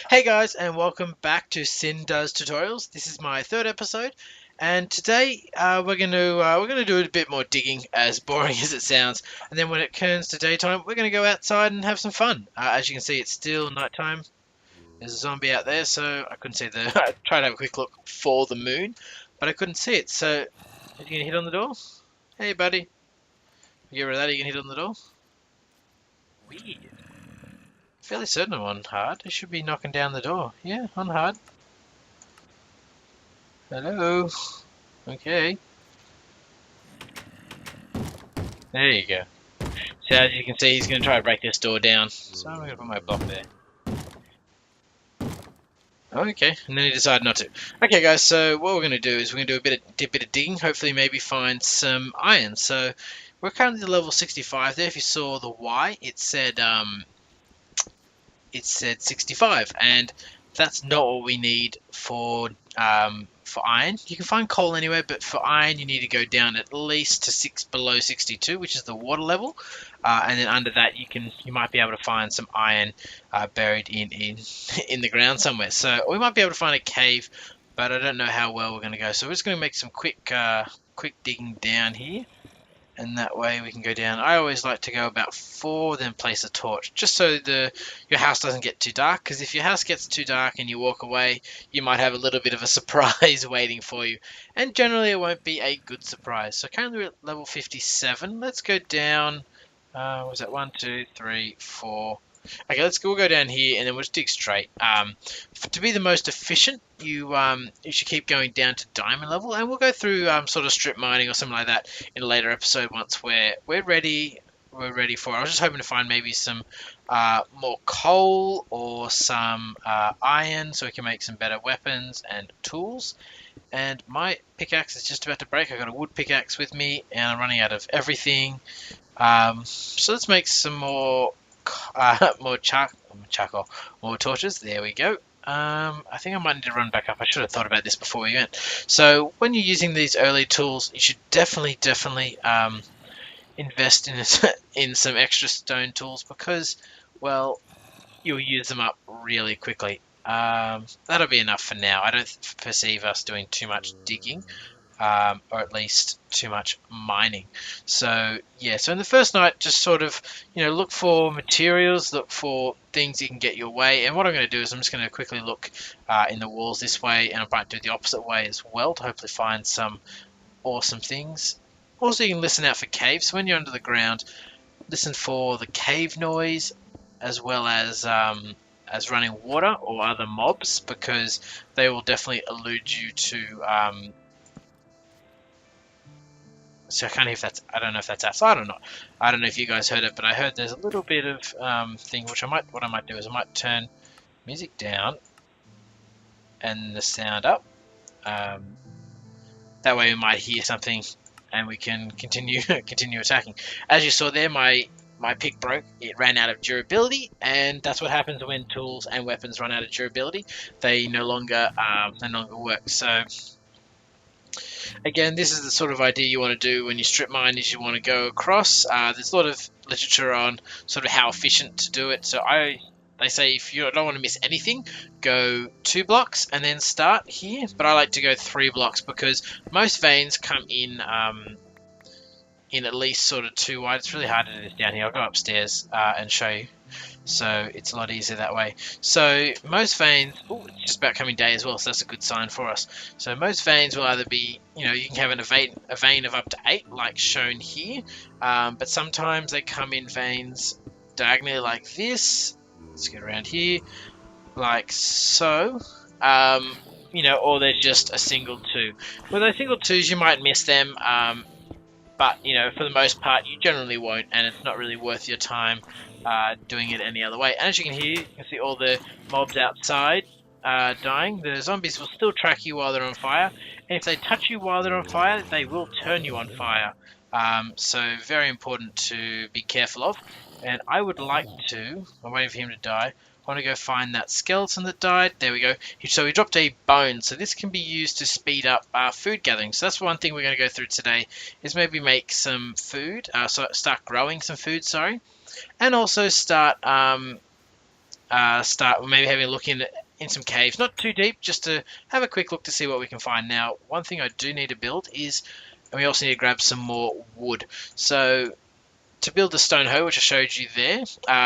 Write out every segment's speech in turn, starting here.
Hey guys, and welcome back to Sin Does Tutorials. This is my third episode, and today we're gonna do a bit more digging, as boring as it sounds. And then when it turns to daytime, we're gonna go outside and have some fun. As you can see, it's still nighttime. There's a zombie out there, so I couldn't see the. I tried to have a quick look for the moon, but I couldn't see it. So, are you gonna hit on the door? Hey, buddy. You over that? Are you gonna hit on the door? Weird. Fairly certain I'm on hard. I should be knocking down the door. Yeah, on hard. Hello. Okay. There you go. So as you can see, he's going to try to break this door down. So I'm going to put my block there. Okay, and then he decided not to. Okay, guys. So what we're going to do is we're going to do a bit of digging. Hopefully, maybe find some iron. So we're currently at level 65. There, if you saw the Y, it said 65, and that's not what we need for iron. You can find coal anywhere, but for iron you need to go down at least to below 62, which is the water level, and then under that you might be able to find some iron buried in in the ground somewhere. So we might be able to find a cave, but I don't know how well we're going to go. So we're just going to make some quick digging down here. And that way we can go down. I always like to go about 4, then place a torch, just so your house doesn't get too dark, because if your house gets too dark and you walk away, you might have a little bit of a surprise waiting for you, and generally it won't be a good surprise. So currently we're at level 57. Let's go down. Was that 1, 2, 3, 4? Okay, we'll go down here and then we'll just dig straight. To be the most efficient, you should keep going down to diamond level, and we'll go through sort of strip mining or something like that in a later episode once we're ready. We're ready for it. I was just hoping to find maybe some more coal or some iron, so we can make some better weapons and tools. And my pickaxe is just about to break. I got a wood pickaxe with me, and I'm running out of everything. So let's make some more charcoal, more torches. There we go. I think I might need to run back up. I should have thought about this before we went. So when you're using these early tools, you should definitely invest in some extra stone tools, because, well, you'll use them up really quickly. That'll be enough for now. I don't perceive us doing too much digging. Or at least too much mining. So yeah, so in the first night, just sort of, look for materials, look for things you can get your way. And what I'm going to do is I'm just going to quickly look in the walls this way, and I might do the opposite way as well to hopefully find some awesome things. Also, you can listen out for caves. So when you're under the ground, listen for the cave noise, as well as running water or other mobs, because they will definitely elude you to so I don't know if that's outside or not. I don't know if you guys heard it, but I heard there's a little bit of thing, what I might do is I might turn music down and the sound up. That way we might hear something and we can continue attacking. As you saw there, my pick broke. It ran out of durability, and that's what happens when tools and weapons run out of durability. They no longer work. So again, this is the sort of idea you want to do when you strip mine, is you want to go across. There's a lot of literature on sort of how efficient to do it. So they say if you don't want to miss anything, go 2 blocks and then start here. But I like to go 3 blocks, because most veins come in at least sort of 2 wide. It's really hard to do this down here. I'll go upstairs and show you. So it's a lot easier that way. So most veins, it's just about coming day as well, so that's a good sign for us. So most veins will either be, you can have a vein of up to 8, like shown here, but sometimes they come in veins diagonally like this. Let's get around here, like so. Or they're just a single 2. With those single 2s, you might miss them, but for the most part, you generally won't, and it's not really worth your time doing it any other way. And as you can hear, you can see all the mobs outside dying. The zombies will still track you while they're on fire, and if they touch you while they're on fire, they will turn you on fire. So very important to be careful of. And I would like to, I'm waiting for him to die, I want to go find that skeleton that died. There we go. So he dropped a bone. So this can be used to speed up food gathering. So that's one thing we're going to go through today, is maybe make some food. So start growing some food, sorry. And also start start maybe having a look in some caves, not too deep, just to have a quick look to see what we can find. Now, one thing I do need to build is, and we also need to grab some more wood. So to build the stone hoe, which I showed you there,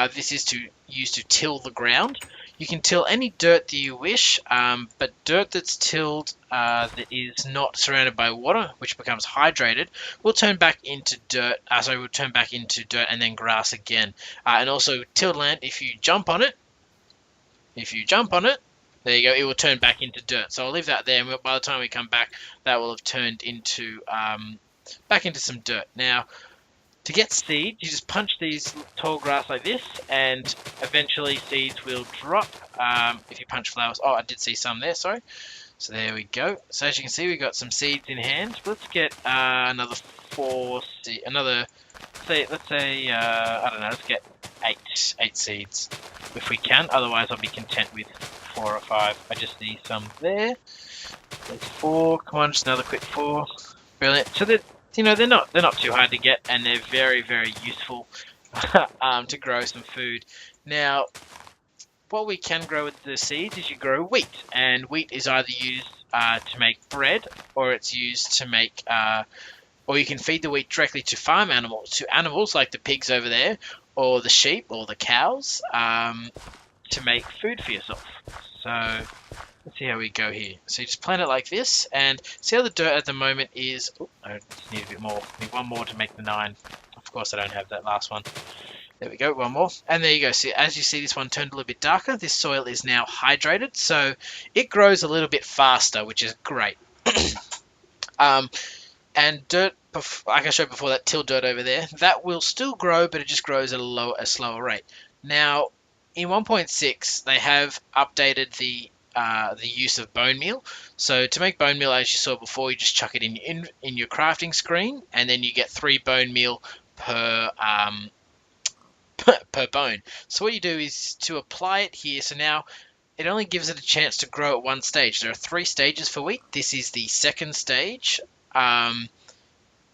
this is to use to till the ground. You can till any dirt that you wish, but dirt that's tilled that is not surrounded by water, which becomes hydrated, will turn back into dirt. Will turn back into dirt and then grass again. And also tilled land, if you jump on it, there you go, it will turn back into dirt. So I'll leave that there, and by the time we come back, that will have turned into back into some dirt. Now, to get seeds, you just punch these tall grass like this, and eventually seeds will drop. If you punch flowers, oh, I did see some there, sorry. So there we go. So as you can see, we've got some seeds in hand. Let's get another 4 seeds. Let's say, I don't know, let's get 8 seeds if we can. Otherwise, I'll be content with 4 or 5. I just see some there. There's 4. Come on, just another quick 4. Brilliant. So that, they're not too hard to get, and they're very, very useful to grow some food. Now, what we can grow with the seeds is you grow wheat, and wheat is either used to make bread, or it's used to make, or you can feed the wheat directly to animals like the pigs over there, or the sheep, or the cows, to make food for yourself. So let's see how we go here. So you just plant it like this, and see how the dirt at the moment is. Oh, I just need a bit more. I need 1 more to make the 9. Of course, I don't have that last one. There we go, 1 more. And there you go. See, as you see, this one turned a little bit darker. This soil is now hydrated, so it grows a little bit faster, which is great. And dirt, like I showed before, that till dirt over there, that will still grow, but it just grows at a slower rate. Now, in 1.6, they have updated the use of bone meal. So to make bone meal, as you saw before, you just chuck it in your crafting screen, and then you get 3 bone meal per per bone. So what you do is to apply it here. So now it only gives it a chance to grow at 1 stage. There are 3 stages for wheat. This is the 2nd stage.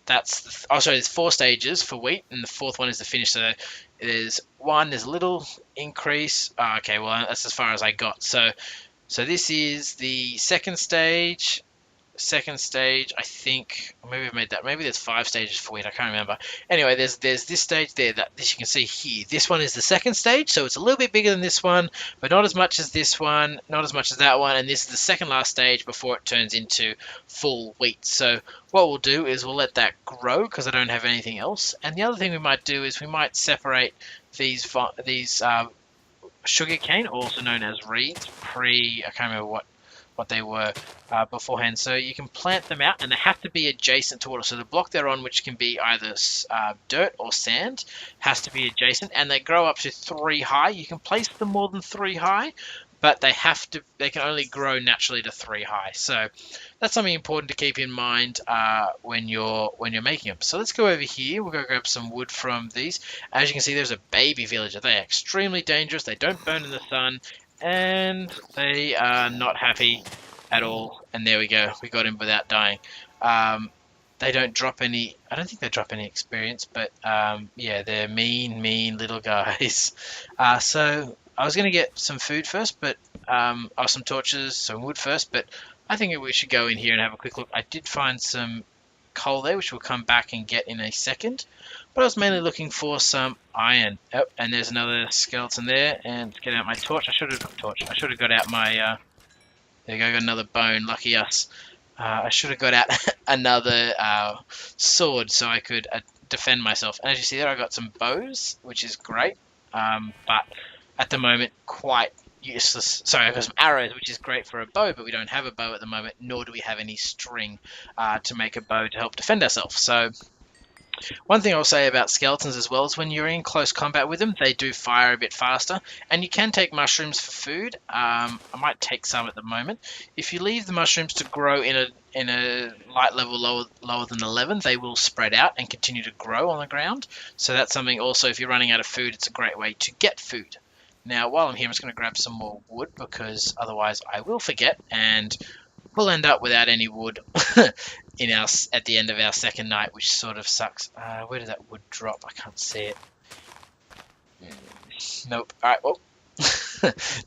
There's 4 stages for wheat, and the 4th one is the finish. So there's a little increase. Okay, well, that's as far as I got. So this is the 2nd stage. I think, or maybe I've made that. Maybe there's 5 stages for wheat. I can't remember. Anyway, there's this stage there that this you can see here. This one is the 2nd stage, so it's a little bit bigger than this one, but not as much as this one, not as much as that one. And this is the 2nd last stage before it turns into full wheat. So what we'll do is we'll let that grow because I don't have anything else. And the other thing we might do is we might separate these sugarcane, also known as reeds. I can't remember what they were beforehand. So you can plant them out, and they have to be adjacent to water. So the block they're on, which can be either dirt or sand, has to be adjacent, and they grow up to 3 high. You can place them more than 3 high, but they can only grow naturally to 3 high. So that's something important to keep in mind when you're making them. So let's go over here. We'll go grab some wood from these. As you can see, there's a baby villager. They are extremely dangerous. They don't burn in the sun, and they are not happy at all. And there we go. We got him without dying. They don't drop any. I don't think they drop any experience, but yeah, they're mean little guys. So I was going to get some food first, but some torches, some wood first, but I think we should go in here and have a quick look. I did find some coal there, which we'll come back and get in a second, but I was mainly looking for some iron. Oh, and there's another skeleton there, and let's get out my torch. I should have got out my there you go, got another bone, lucky us. I should have got out another sword so I could defend myself. And as you see there, I got some bows, which is great, but at the moment quite useless. Sorry, I've got some arrows, which is great for a bow, but we don't have a bow at the moment, nor do we have any string to make a bow to help defend ourselves. So one thing I'll say about skeletons as well is when you're in close combat with them, they do fire a bit faster, and you can take mushrooms for food. I might take some at the moment. If you leave the mushrooms to grow in a light level lower than 11, they will spread out and continue to grow on the ground. So that's something also, if you're running out of food, it's a great way to get food. Now, while I'm here, I'm just going to grab some more wood, because otherwise I will forget, and we'll end up without any wood at the end of our 2nd night, which sort of sucks. Where did that wood drop? I can't see it. Nope. All right, well,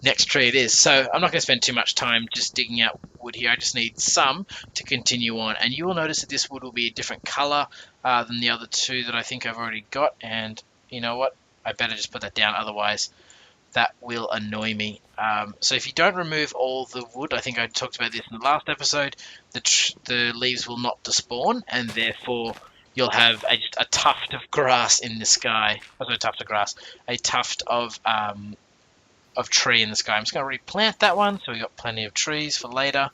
next tree it is. So I'm not going to spend too much time just digging out wood here. I just need some to continue on. And you will notice that this wood will be a different color than the other two that I think I've already got. And you know what? I better just put that down, otherwise that will annoy me. So if you don't remove all the wood, I think I talked about this in the last episode, the leaves will not despawn, and therefore you'll have just a tuft of grass in the sky. Not a tuft of grass, a tuft of tree in the sky. I'm just going to replant that one, so we've got plenty of trees for later.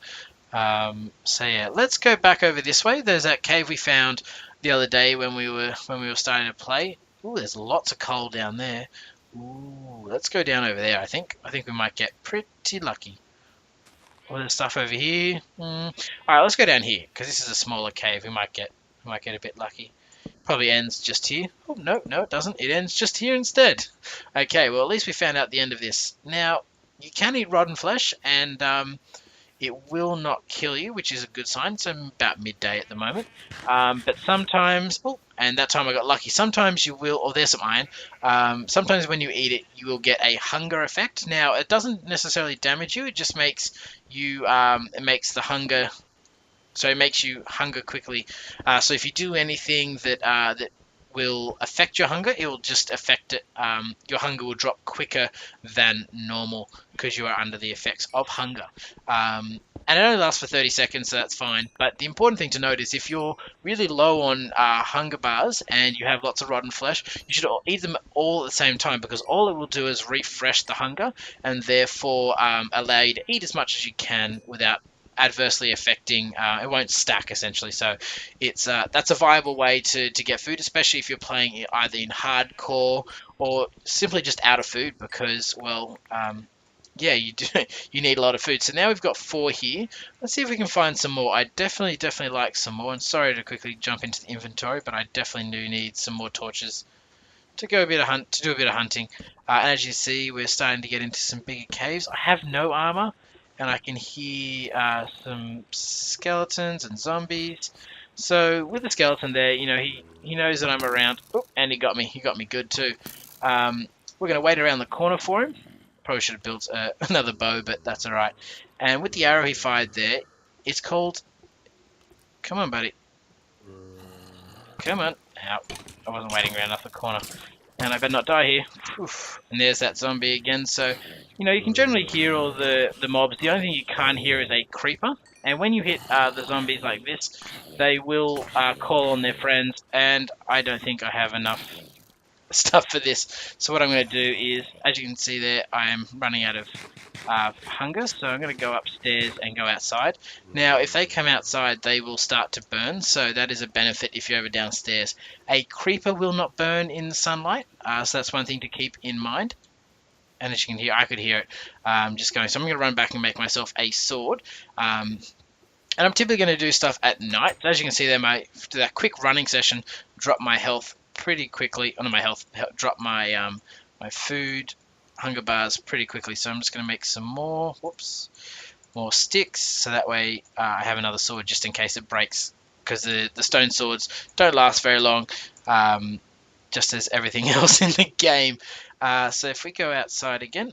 So yeah, let's go back over this way. There's that cave we found the other day when we were starting to play. Ooh, there's lots of coal down there. Ooh, let's go down over there. I think we might get pretty lucky. All this stuff over here. All right, let's go down here because this is a smaller cave. We might get a bit lucky. Probably ends just here. Oh no, it doesn't. It ends just here instead. Okay, well at least we found out the end of this. Now you can eat rotten flesh, and it will not kill you, which is a good sign. So about midday at the moment. But sometimes, and that time I got lucky. Sometimes you will, or there's some iron. Sometimes when you eat it, you will get a hunger effect. Now it doesn't necessarily damage you. It just makes you, it makes the hunger. So it makes you hunger quickly. So if you do anything that will affect your hunger, it will just affect it. Your hunger will drop quicker than normal because you are under the effects of hunger. And it only lasts for 30 seconds, so that's fine. But the important thing to note is if you're really low on hunger bars and you have lots of rotten flesh, you should eat them all at the same time, because all it will do is refresh the hunger and therefore allow you to eat as much as you can without adversely affecting, it won't stack essentially. So it's that's a viable way to get food, especially if you're playing either in hardcore or simply just out of food, because well yeah, you need a lot of food. So now we've got 4 here. Let's see if we can find some more. I definitely like some more, and sorry to quickly jump into the inventory, but I definitely do need some more torches to do a bit of hunting. And as you see, we're starting to get into some bigger caves. I have no armor, and I can hear some skeletons and zombies. So with the skeleton there, you know, he knows that I'm around. Oh, and he got me good too. We're going to wait around the corner for him. Probably should have built another bow, but that's all right. And with the arrow he fired there, it's called... Come on, buddy. Come on. Ow. I wasn't waiting around off the corner. And I better not die here. Oof. And there's that zombie again. So, you know, you can generally hear all the mobs. The only thing you can't hear is a creeper. And when you hit the zombies like this, they will call on their friends. And I don't think I have enough stuff for this. So what I'm going to do is, as you can see there, I am running out of hunger. So I'm going to go upstairs and go outside. Now, if they come outside, they will start to burn. So that is a benefit if you're ever downstairs. A creeper will not burn in the sunlight. So that's one thing to keep in mind. And as you can hear, I could hear it just going. So I'm going to run back and make myself a sword. And I'm typically going to do stuff at night. So as you can see there, that quick running session dropped my health pretty quickly. Oh, no, my health dropped my my food hunger bars pretty quickly. So I'm just going to make some more sticks, so that way I have another sword just in case it breaks, because the stone swords don't last very long, just as everything else in the game. So if we go outside again,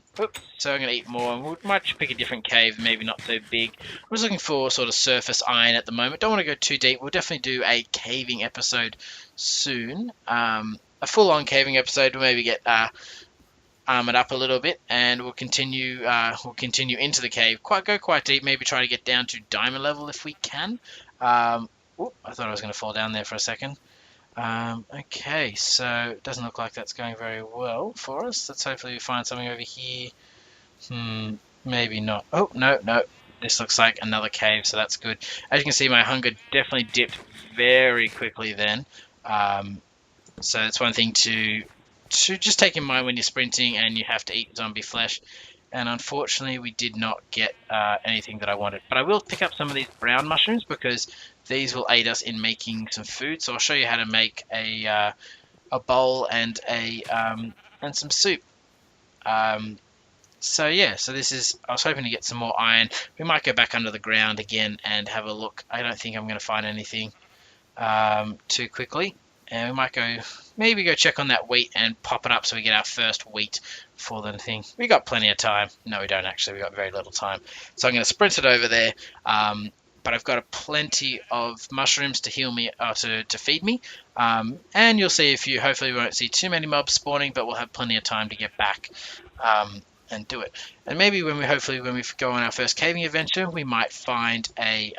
so I'm going to eat more, and we might pick a different cave, maybe not so big. I was looking for sort of surface iron at the moment. Don't want to go too deep. We'll definitely do a caving episode soon. A full-on caving episode. We'll maybe get armored up a little bit, and we'll continue into the cave. Go quite deep. Maybe try to get down to diamond level if we can. I thought I was going to fall down there for a second. Okay, so it doesn't look like that's going very well for us. Let's hopefully find something over here. Maybe not. Oh, no. This looks like another cave, so that's good. As you can see, my hunger definitely dipped very quickly then. So that's one thing to just take in mind when you're sprinting and you have to eat zombie flesh. And unfortunately, we did not get anything that I wanted. But I will pick up some of these brown mushrooms, because these will aid us in making some food. So I'll show you how to make a bowl and some soup. So yeah, so this is, I was hoping to get some more iron. We might go back under the ground again and have a look. I don't think I'm going to find anything too quickly. And we might maybe go check on that wheat and pop it up so we get our first wheat for the thing. We got plenty of time. No, we don't actually. We got very little time. So I'm going to sprint it over there. But I've got plenty of mushrooms to heal me, to feed me. And you'll see hopefully we won't see too many mobs spawning, but we'll have plenty of time to get back and do it. And maybe when we go on our first caving adventure, we might find a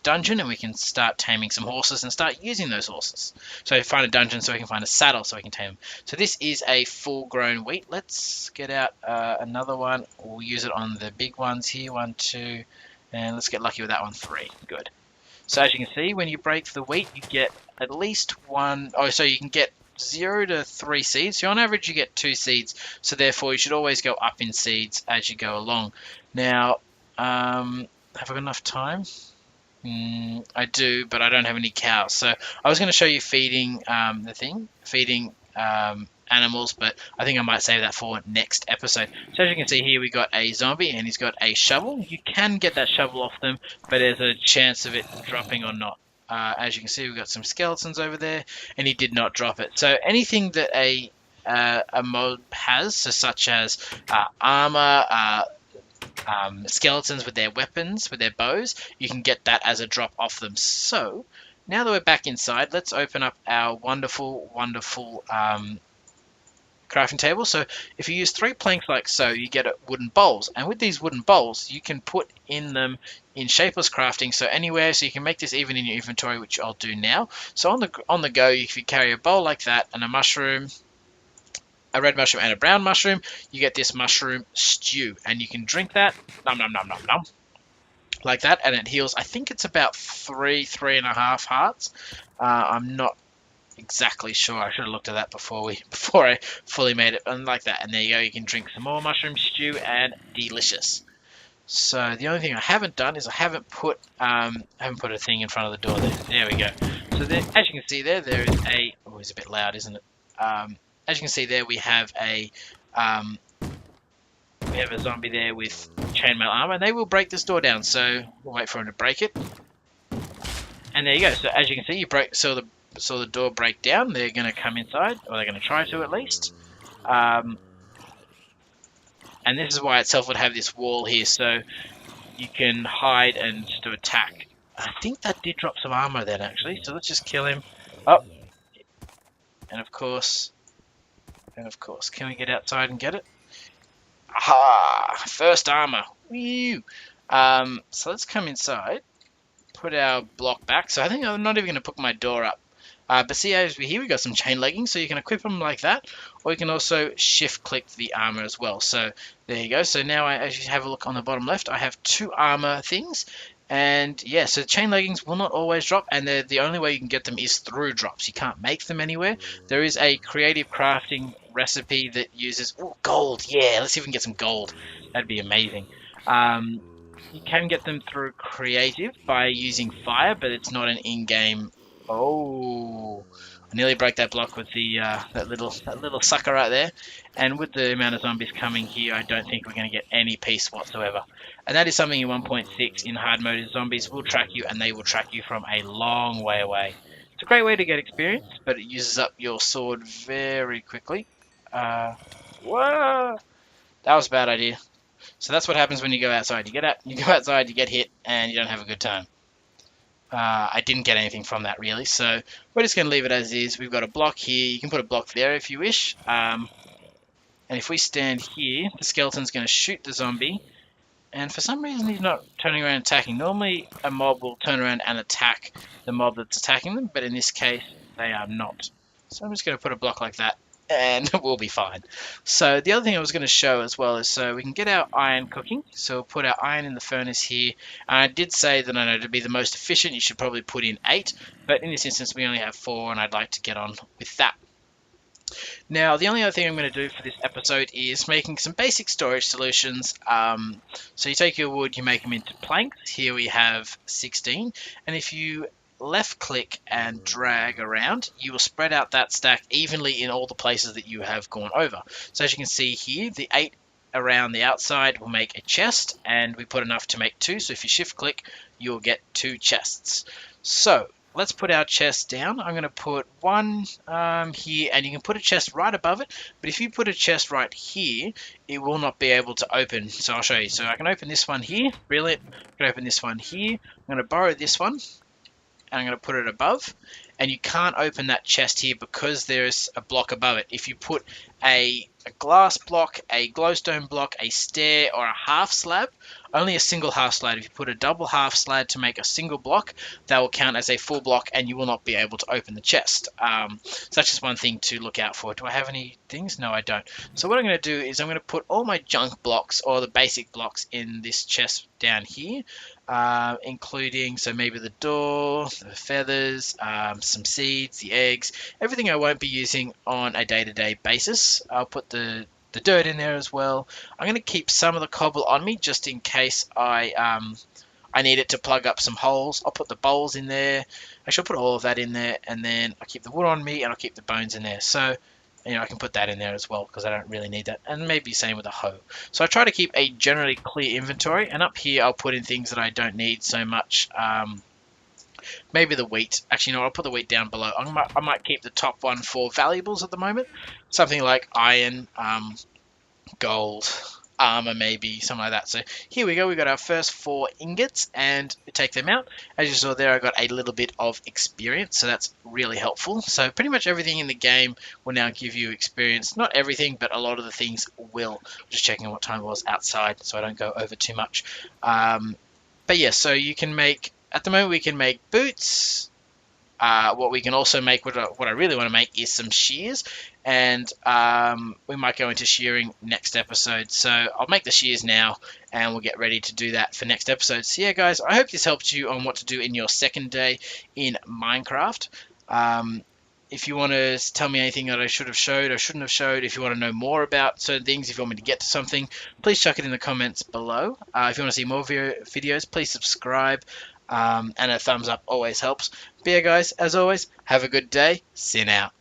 dungeon and we can start taming some horses and start using those horses. So find a dungeon so we can find a saddle so we can tame them. So this is a full-grown wheat. Let's get out another one. We'll use it on the big ones here. 1, 2, and let's get lucky with that one. 3. Good. So as you can see, when you break the wheat, you get at least one. Oh, so you can get 0 to 3 seeds. So on average, you get 2 seeds. So therefore, you should always go up in seeds as you go along. Now, have I got enough time? I do, but I don't have any cows. So I was going to show you feeding animals, but I think I might save that for next episode. So as you can see here, we got a zombie and he's got a shovel. You can get that shovel off them, but there's a chance of it dropping or not. As you can see, we've got some skeletons over there, and he did not drop it. So anything that a mob has, so such as armor, skeletons with their weapons, with their bows, you can get that as a drop off them. So now that we're back inside, let's open up our wonderful crafting table. So if you use 3 planks like so, you get wooden bowls, and with these wooden bowls you can put in them in shapeless crafting, so anywhere. So you can make this even in your inventory, which I'll do now. So on the go, if you carry a bowl like that and a mushroom, a red mushroom and a brown mushroom, you get this mushroom stew, and you can drink that, nom nom nom nom nom, like that, and it heals. I think it's about 3.5 hearts. I'm not exactly sure. I should have looked at that before I fully made it. And like that, and there you go. You can drink some more mushroom stew, and delicious. So the only thing I haven't done is I haven't put a thing in front of the door there. There we go. So there, as you can see there is a. Oh, it's a bit loud, isn't it? As you can see there, we have a zombie there with chainmail armor, and they will break this door down. So we'll wait for him to break it. And there you go. So as you can see, saw the door break down. They're going to come inside, or they're going to try to at least. And this is why itself would have this wall here, so you can hide and just do attack. I think that did drop some armor then, actually. So let's just kill him. Oh, and of course, can we get outside and get it? Aha! First armor. Woo! So let's come inside. Put our block back. So I think I'm not even going to put my door up. But see, as here we got some chain leggings, so you can equip them like that, or you can also shift click the armor as well. So there you go. So now as you have a look on the bottom left, I have 2 armor things, and yeah, so chain leggings will not always drop, and the only way you can get them is through drops. You can't make them anywhere. There is a creative crafting recipe that uses gold. Yeah, let's see if we can get some gold. That'd be amazing. You can get them through creative by using fire, but it's not an in-game. Oh, I nearly broke that block with the that little sucker right there. And with the amount of zombies coming here, I don't think we're going to get any peace whatsoever. And that is something in 1.6 in hard mode. Is zombies will track you, and they will track you from a long way away. It's a great way to get experience, but it uses up your sword very quickly. Whoa! That was a bad idea. So that's what happens when you go outside. You go outside, you get hit, and you don't have a good time. I didn't get anything from that really, so we're just going to leave it as is. We've got a block here. You can put a block there if you wish. And if we stand here, the skeleton's going to shoot the zombie. And for some reason, he's not turning around and attacking. Normally, a mob will turn around and attack the mob that's attacking them, but in this case, they are not. So I'm just going to put a block like that, and we'll be fine. So the other thing I was going to show as well is so we can get our iron cooking. So we'll put our iron in the furnace here. And I did say that I know to be the most efficient, you should probably put in 8. But in this instance, we only have 4, and I'd like to get on with that. Now, the only other thing I'm going to do for this episode is making some basic storage solutions. So you take your wood, you make them into planks. Here we have 16. And if you left click and drag around, you will spread out that stack evenly in all the places that you have gone over. So as you can see here, the 8 around the outside will make a chest, and we put enough to make 2. So if you shift click, you'll get 2 chests. So let's put our chest down. I'm going to put one here, and you can put a chest right above it, but if you put a chest right here, it will not be able to open. So I'll show you. So I can open this one here. Brilliant. I can open this one here. I'm going to borrow this one, and I'm going to put it above, and you can't open that chest here because there's a block above it. If you put a glass block, a glowstone block, a stair, or a half slab, only a single half slab. If you put a double half slab to make a single block, that will count as a full block, and you will not be able to open the chest. So that's just one thing to look out for. Do I have any things? No, I don't. So what I'm going to do is I'm going to put all my junk blocks, or the basic blocks, in this chest down here, including, so maybe the door, the feathers, some seeds, the eggs, everything I won't be using on a day-to-day basis. I'll put the dirt in there as well. I'm going to keep some of the cobble on me just in case I need it to plug up some holes. I'll put the bowls in there. Actually, I'll put all of that in there, and then I'll keep the wood on me, and I'll keep the bones in there. So, you know, I can put that in there as well because I don't really need that. And maybe same with a hoe. So I try to keep a generally clear inventory, and up here I'll put in things that I don't need so much. Maybe the wheat. Actually, no, I'll put the wheat down below. I might keep the top one for valuables at the moment. Something like iron, gold, armor, maybe something like that. So here we go. We got our first 4 ingots, and we take them out. As you saw there, I got a little bit of experience, so that's really helpful. So pretty much everything in the game will now give you experience. Not everything, but a lot of the things will. Just checking what time it was outside, so I don't go over too much. But yeah, so you can make. At the moment, we can make boots. What we can also make, what I really want to make, is some shears, and we might go into shearing next episode. So I'll make the shears now, and we'll get ready to do that for next episode. So yeah, guys, I hope this helped you on what to do in your second day in Minecraft. If you want to tell me anything that I should have showed or shouldn't have showed, if you want to know more about certain things, if you want me to get to something, please chuck it in the comments below. If you want to see more videos, please subscribe. And a thumbs up always helps. But yeah, guys, as always, have a good day. Sin out.